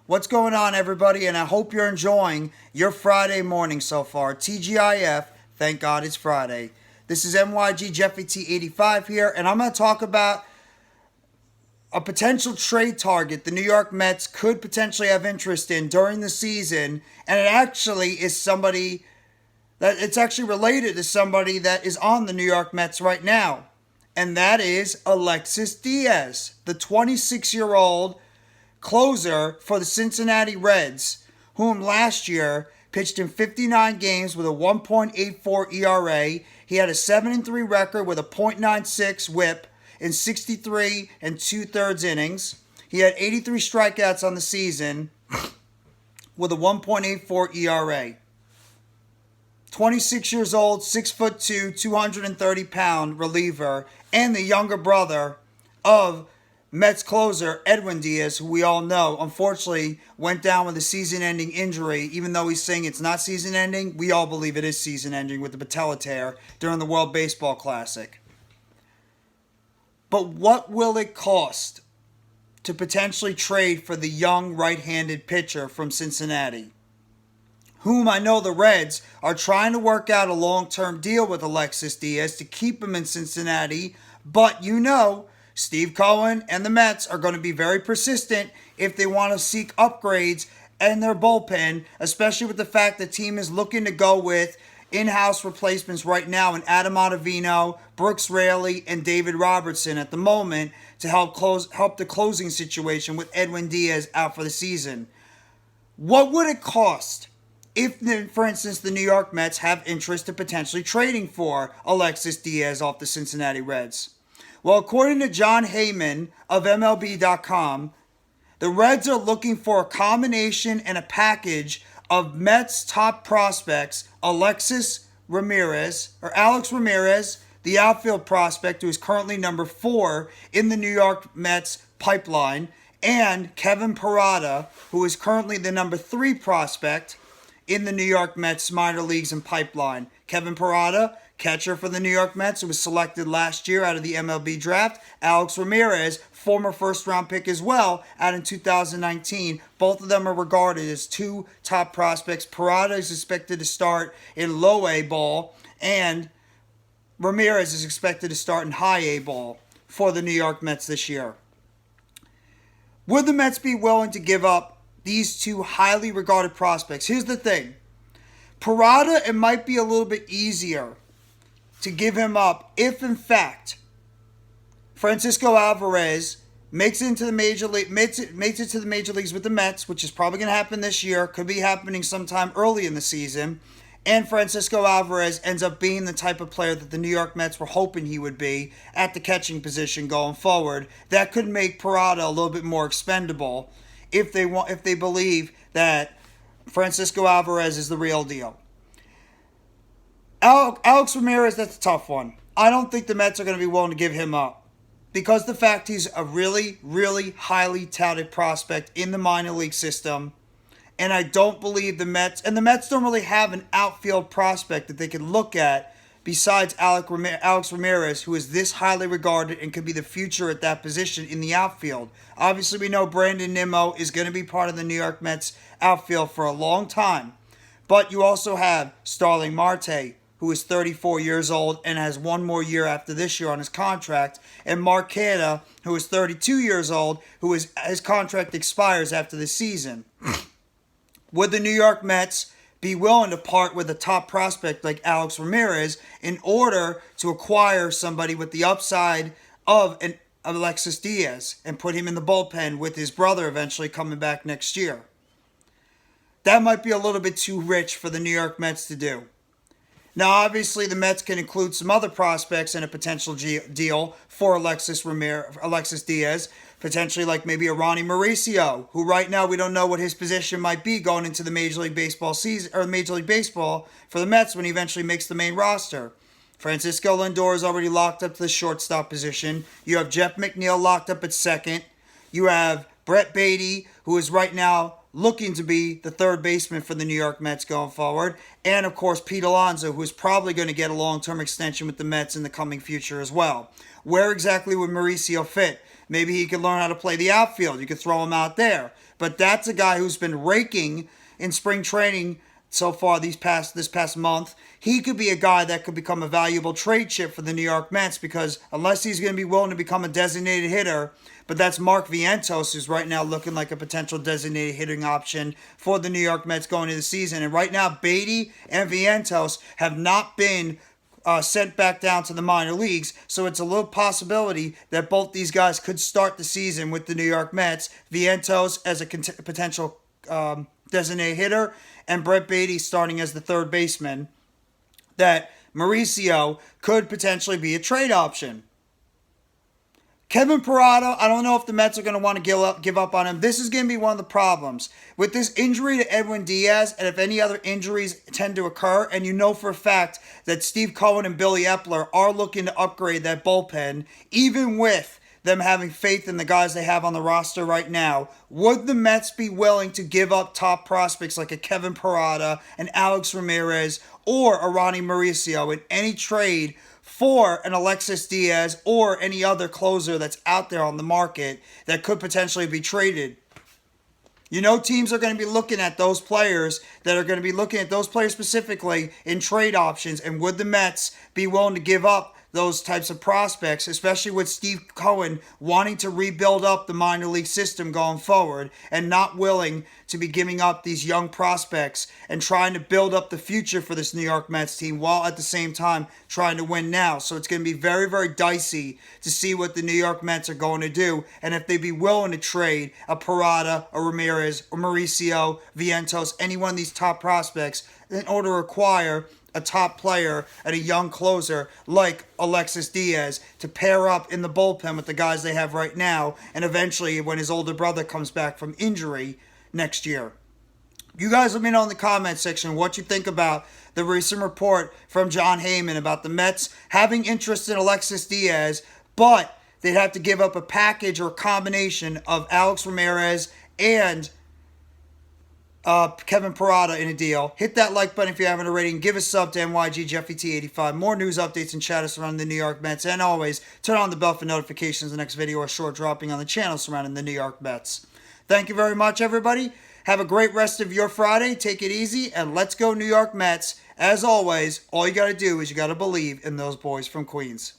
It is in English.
What's going on, everybody? And I hope you're enjoying your Friday morning so far. TGIF, thank God it's Friday. This is MYG Jeffy T85 here, and I'm going to talk about a potential trade target the New York Mets could potentially have interest in during the season, and it actually is somebody that it's actually related to somebody that is on the New York Mets right now, and that is Alexis Diaz, the 26-year-old closer for the Cincinnati Reds, whom last year pitched in 59 games with a 1.84 ERA. He had a 7-3 record with a .96 WHIP in 63 and 2/3 innings. He had 83 strikeouts on the season with a 1.84 ERA. 26 years old, 6'2", 230-pound reliever, and the younger brother of Mets closer Edwin Diaz, who we all know, unfortunately went down with a season-ending injury. Even though he's saying it's not season-ending, we all believe it is season-ending with the patella tear during the World Baseball Classic. But what will it cost to potentially trade for the young right-handed pitcher from Cincinnati, whom I know the Reds are trying to work out a long-term deal with Alexis Diaz to keep him in Cincinnati, but you know Steve Cohen and the Mets are going to be very persistent if they want to seek upgrades in their bullpen, especially with the fact the team is looking to go with in-house replacements right now in Adam Ottavino, Brooks Raley, and David Robertson at the moment to help the closing situation with Edwin Diaz out for the season. What would it cost if, for instance, the New York Mets have interest in potentially trading for Alexis Diaz off the Cincinnati Reds? Well, according to Jon Heyman of MLB.com, the Reds are looking for a combination and a package of Mets top prospects, Alex Ramirez, the outfield prospect who is currently number 4 in the New York Mets pipeline, and Kevin Parada, who is currently the number 3 prospect in the New York Mets minor leagues and pipeline. Kevin Parada, catcher for the New York Mets, who was selected last year out of the MLB draft. Alex Ramirez, former first-round pick as well, out in 2019. Both of them are regarded as 2 top prospects. Parada is expected to start in low A ball, and Ramirez is expected to start in high A ball for the New York Mets this year. Would the Mets be willing to give up these 2 highly regarded prospects? Here's the thing. Parada, it might be a little bit easier to give him up if, in fact, Francisco Alvarez makes it to the major leagues with the Mets, which is probably going to happen this year, could be happening sometime early in the season, and Francisco Alvarez ends up being the type of player that the New York Mets were hoping he would be at the catching position going forward. That could make Parada a little bit more expendable if they believe that Francisco Alvarez is the real deal. Alex Ramirez, that's a tough one. I don't think the Mets are going to be willing to give him up because the fact he's a really, really highly touted prospect in the minor league system, and I don't believe the Mets don't really have an outfield prospect that they could look at besides Alex Ramirez, who is this highly regarded and could be the future at that position in the outfield. Obviously, we know Brandon Nimmo is going to be part of the New York Mets outfield for a long time, but you also have Starling Marte, who is 34 years old and has one more year after this year on his contract, and Mark Canha, who is 32 years old, his contract expires after the season. Would the New York Mets be willing to part with a top prospect like Alex Ramirez in order to acquire somebody with the upside of an Alexis Diaz and put him in the bullpen with his brother eventually coming back next year? That might be a little bit too rich for the New York Mets to do. Now, obviously, the Mets can include some other prospects in a potential deal for Alexis Diaz, potentially like maybe a Ronnie Mauricio, who right now we don't know what his position might be going into the Major League Baseball season or Major League Baseball for the Mets when he eventually makes the main roster. Francisco Lindor is already locked up to the shortstop position. You have Jeff McNeil locked up at second. You have Brett Beatty, who is right now looking to be the third baseman for the New York Mets going forward. And, of course, Pete Alonso, who is probably going to get a long-term extension with the Mets in the coming future as well. Where exactly would Mauricio fit? Maybe he could learn how to play the outfield. You could throw him out there. But that's a guy who's been raking in spring training so far this past month. He could be a guy that could become a valuable trade chip for the New York Mets, because unless he's going to be willing to become a designated hitter, but that's Mark Vientos, who's right now looking like a potential designated hitting option for the New York Mets going into the season. And right now, Beatty and Vientos have not been sent back down to the minor leagues, so it's a little possibility that both these guys could start the season with the New York Mets. Vientos as a potential designated hitter, and Brett Beatty starting as the third baseman. That Mauricio could potentially be a trade option. Kevin Parada, I don't know if the Mets are going to want to give up on him. This is going to be one of the problems. With this injury to Edwin Diaz, and if any other injuries tend to occur, and you know for a fact that Steve Cohen and Billy Epler are looking to upgrade that bullpen, even with them having faith in the guys they have on the roster right now, would the Mets be willing to give up top prospects like a Kevin Parada, an Alex Ramirez, or a Ronnie Mauricio in any trade for an Alexis Diaz or any other closer that's out there on the market that could potentially be traded? You know, teams are going to be looking at those players, specifically in trade options, and would the Mets be willing to give up those types of prospects, especially with Steve Cohen wanting to rebuild up the minor league system going forward and not willing to be giving up these young prospects and trying to build up the future for this New York Mets team while at the same time trying to win now. So it's going to be very, very dicey to see what the New York Mets are going to do, and if they'd be willing to trade a Parada, a Ramirez, or Mauricio, Vientos, any one of these top prospects in order to acquire a top player and a young closer like Alexis Diaz to pair up in the bullpen with the guys they have right now, and eventually when his older brother comes back from injury next year. You guys let me know in the comment section what you think about the recent report from Jon Heyman about the Mets having interest in Alexis Diaz, but they'd have to give up a package or a combination of Alex Ramirez and Kevin Parada in a deal. Hit that like button if you haven't already, and give a sub to NYG Jeffy T85. More news updates and chatter surrounding the New York Mets, and always turn on the bell for notifications of the next video or short dropping on the channel surrounding the New York Mets. Thank you very much, everybody. Have a great rest of your Friday. Take it easy, and let's go New York Mets. As always, all you got to do is you got to believe in those boys from Queens.